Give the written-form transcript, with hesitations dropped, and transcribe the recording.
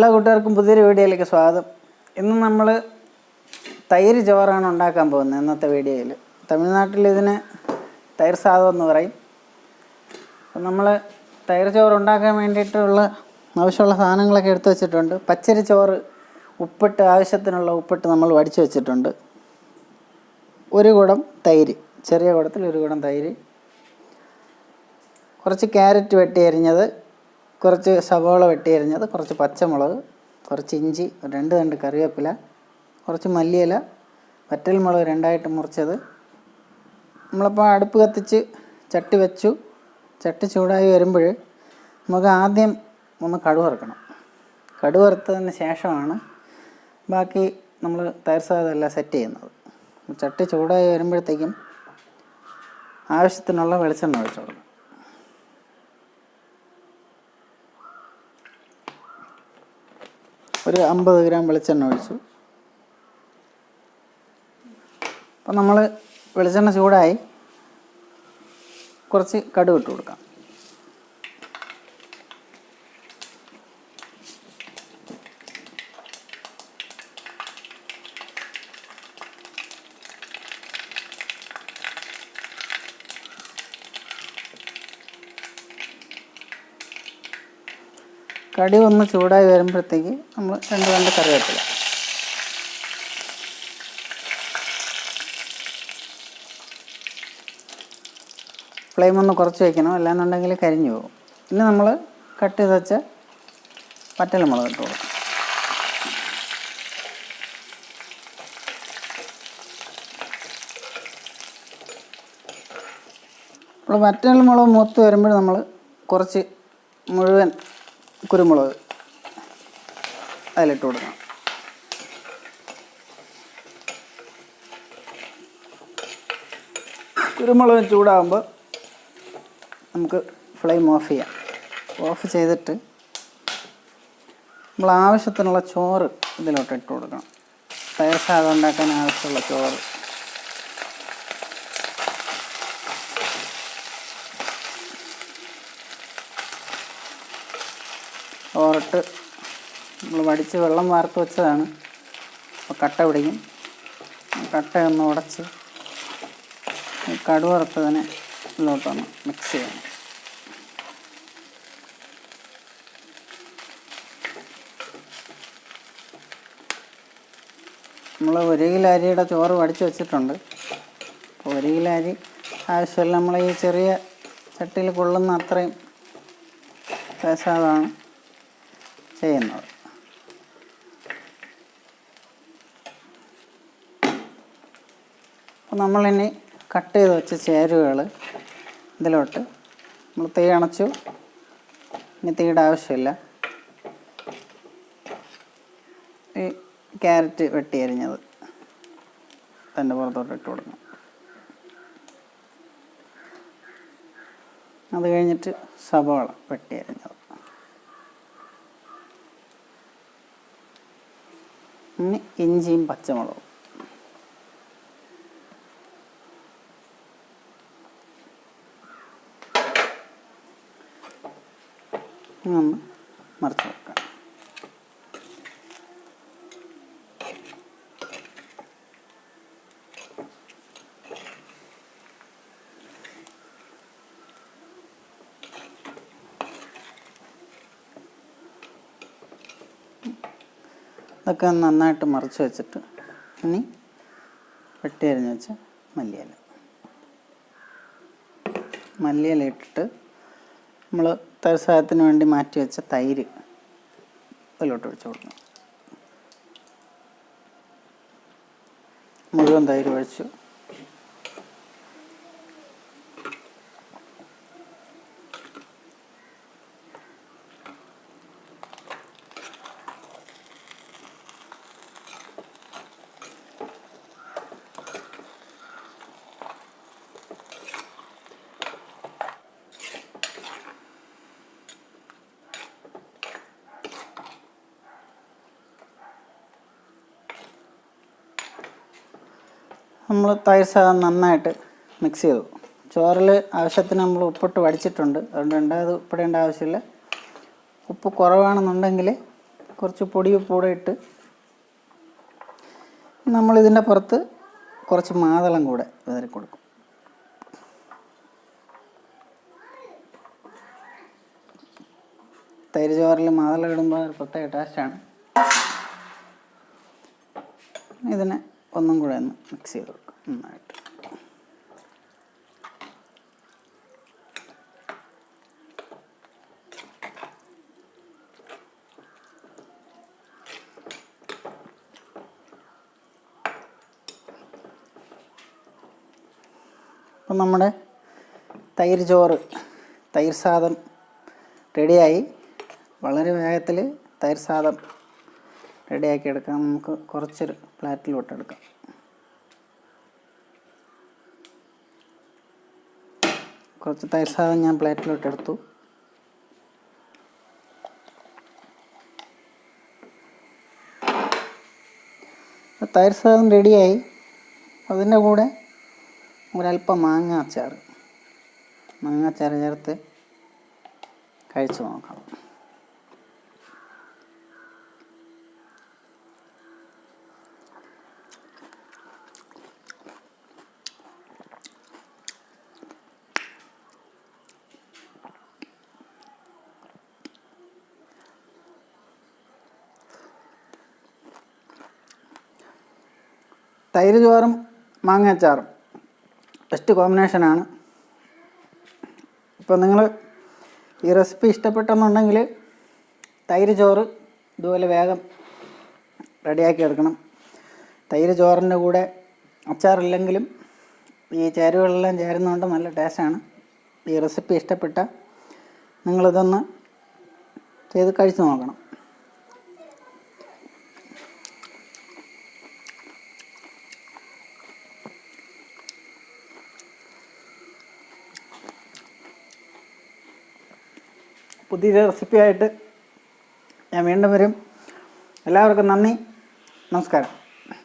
എല്ലാ കൂട്ടുകാർക്കും പുതിയൊരു വീഡിയോയിലേക്ക് സ്വാഗതം. ഇന്ന് നമ്മൾ തൈര് ചോറാണ് ഉണ്ടാക്കാൻ പോകുന്നത്. ഇന്നത്തെ വീഡിയോയിൽ തമിഴ്നാട്ടിൽ ഇതിന് തൈര് സാദം എന്ന് പറയും. അപ്പം നമ്മൾ തൈര് ചോറ് ഉണ്ടാക്കാൻ വേണ്ടിയിട്ടുള്ള ആവശ്യമുള്ള സാധനങ്ങളൊക്കെ എടുത്തു വെച്ചിട്ടുണ്ട്. പച്ചരി ചോറ് ഉപ്പിട്ട് ആവശ്യത്തിനുള്ള ഉപ്പിട്ട് നമ്മൾ വടിച്ചു വെച്ചിട്ടുണ്ട്. ഒരു കുടം തൈര്, ചെറിയ കുടത്തിൽ ഒരു കുടം തൈര്, കുറച്ച് ക്യാരറ്റ് വെട്ടി അരിഞ്ഞത്, കുറച്ച് സവോള വെട്ടി അരിഞ്ഞത്, കുറച്ച് പച്ചമുളക്, കുറച്ച് ഇഞ്ചി, 2 തണ്ട് കറിവേപ്പില, കുറച്ച് മല്ലിയില, വറ്റൽമുളക് 2ആയിട്ട് മുറിച്ചത്. നമ്മളിപ്പോൾ അടുപ്പ് കത്തിച്ച് ചട്ടി വെച്ചു. ചട്ടി ചൂടായി വരുമ്പോൾ നമുക്ക് ആദ്യം ഒന്ന് കടുക് വറുക്കണം. കടുക് വറുത്തതിന് ശേഷമാണ് ബാക്കി നമ്മൾ തൈര് സാദം എല്ലാം സെറ്റ് ചെയ്യുന്നത്. ചട്ടി ചൂടായി വരുമ്പോഴത്തേക്കും ആവശ്യത്തിനുള്ള വെളിച്ചെണ്ണ ഒഴിച്ചു കൊടുക്കണം. ഒരു 50 ഗ്രാം വെളിച്ചെണ്ണ ഒഴിച്ചു. അപ്പം നമ്മൾ വെളിച്ചെണ്ണ ചൂടായി, കുറച്ച് കടുക് ഇട്ട് കൊടുക്കാം. കടി ഒന്ന് ചൂടായി വരുമ്പോഴത്തേക്ക് നമ്മൾ 2 തണ്ട് കറിവേപ്പില, ഫ്ലെയിം ഒന്ന് കുറച്ച് വയ്ക്കണം, അല്ലാന്നുണ്ടെങ്കിൽ കരിഞ്ഞു പോകും. പിന്നെ നമ്മൾ കട്ട് ചെയ്ത് വെച്ച വറ്റൽമുളക് ഇട്ട് കൊടുക്കും. അപ്പോൾ വറ്റൽമുളക് മൂത്ത് വരുമ്പോൾ നമ്മൾ കുറച്ച് മുഴുവൻ കുരുമുളക് അതിലിട്ട് കൊടുക്കണം. കുരുമുളക് ചൂടാകുമ്പോൾ നമുക്ക് ഫ്ലെയിം ഓഫ് ചെയ്യാം. ഓഫ് ചെയ്തിട്ട് നമ്മൾ ആവശ്യത്തിനുള്ള ചോറ് ഇതിലോട്ട് ഇട്ട് കൊടുക്കണം. തൈര് സാദം ഉണ്ടാക്കാൻ ആവശ്യമുള്ള ചോറ്. ചോറിട്ട് നമ്മൾ വടിച്ച് വെള്ളം വാർത്ത് വെച്ചതാണ്. അപ്പോൾ കട്ട പിടിക്കും. കട്ട ഒന്ന് ഉടച്ച് കടുക് വറുത്തതിനെ ഇതിലോട്ടൊന്ന് മിക്സ് ചെയ്യണം. നമ്മൾ 1 കിലോ അരിയുടെ ചോറ് വടിച്ച് വെച്ചിട്ടുണ്ട്. അപ്പോൾ 1 കിലോ അരി ആവശ്യമില്ല. നമ്മൾ ഈ ചെറിയ ചട്ടിയിൽ കൊള്ളുന്ന അത്രയും തൈര് സാദമാണ് ചെയ്യുന്നത്. അപ്പോൾ നമ്മളിനി കട്ട് ചെയ്ത് വെച്ച ചേരുവകൾ ഇതിലോട്ട് നമ്മൾ തീ അണച്ചു. ഇനി തീയുടെ ആവശ്യമില്ല. ഈ ക്യാരറ്റ് വെട്ടി അരിഞ്ഞത് അതിൻ്റെ പുറത്തോട്ട് ഇട്ട് കൊടുക്കണം. അത് കഴിഞ്ഞിട്ട് സവോള വെട്ടി അരിഞ്ഞത്, ഇനി ഇഞ്ചിയും പച്ചമുളകും. ഒന്ന് മറിച്ച് വെക്കാം. ഇതൊക്കെ നന്നായിട്ട് മറിച്ച് വെച്ചിട്ട് ഇനി വെട്ടി അരിഞ്ഞ് വെച്ച മല്ലിയില ഇട്ടിട്ട് നമ്മൾ തൈര് സാദത്തിന് വേണ്ടി മാറ്റി വെച്ച തൈര് അതിലോട്ട് ഒഴിച്ച് കൊടുക്കണം. മുഴുവൻ തൈര് ഒഴിച്ചു. നമ്മൾ തൈര് സാദം നന്നായിട്ട് മിക്സ് ചെയ്തു. ചോറിൽ ആവശ്യത്തിന് നമ്മൾ ഉപ്പിട്ട് വടിച്ചിട്ടുണ്ട്, അതുകൊണ്ട് അത് ഉപ്പിടേണ്ട ആവശ്യമില്ല. ഉപ്പ് കുറവാണെന്നുണ്ടെങ്കിൽ കുറച്ച് പൊടിയുപ്പൂടെ ഇട്ട് നമ്മളിതിൻ്റെ പുറത്ത് കുറച്ച് മാതളം കൂടെ വിതറി കൊടുക്കും. തൈര് ചോറിൽ മാതളം ഇടുമ്പോൾ ഒരു പ്രത്യേക ടേസ്റ്റാണ്. ഇതിനെ ഒന്നും കൂടെ ഒന്ന് മിക്സ് ചെയ്ത് കൊടുക്കും നന്നായിട്ട്. അപ്പം നമ്മുടെ തൈര് ചോറ്, തൈര് സാദം റെഡിയായി. വളരെ വേഗത്തിൽ തൈര് സാദം റെഡിയാക്കി എടുക്കാം. നമുക്ക് കുറച്ചൊരു പ്ലേറ്റിലോട്ട് എടുക്കാം. കുറച്ച് തൈര് സാദം ഞാൻ പ്ലേറ്റിലോട്ട് എടുത്തു. തൈര് സാദം റെഡിയായി. അതിൻ്റെ കൂടെ ഒരല്പം മാങ്ങാച്ചാർ ചേർത്ത് കഴിച്ചു നോക്കാം. തൈര് ചോറും മാങ്ങാച്ചാറും ബെസ്റ്റ് കോമ്പിനേഷനാണ്. ഇപ്പോൾ നിങ്ങൾ ഈ റെസിപ്പി ഇഷ്ടപ്പെട്ടെന്നുണ്ടെങ്കിൽ തൈര് ചോറ് ഇതുപോലെ വേഗം റെഡിയാക്കി എടുക്കണം. തൈര് ചോറിൻ്റെ കൂടെ അച്ചാറില്ലെങ്കിലും ഈ ചേരുവകളെല്ലാം ചേരുന്നതുകൊണ്ട് നല്ല ടേസ്റ്റാണ്. ഈ റെസിപ്പി ഇഷ്ടപ്പെട്ട നിങ്ങളിതൊന്ന് ചെയ്ത് കഴിച്ചു നോക്കണം. പുതിയൊരു റെസിപ്പിയായിട്ട് ഞാൻ വീണ്ടും വരും. എല്ലാവർക്കും നന്ദി, നമസ്കാരം.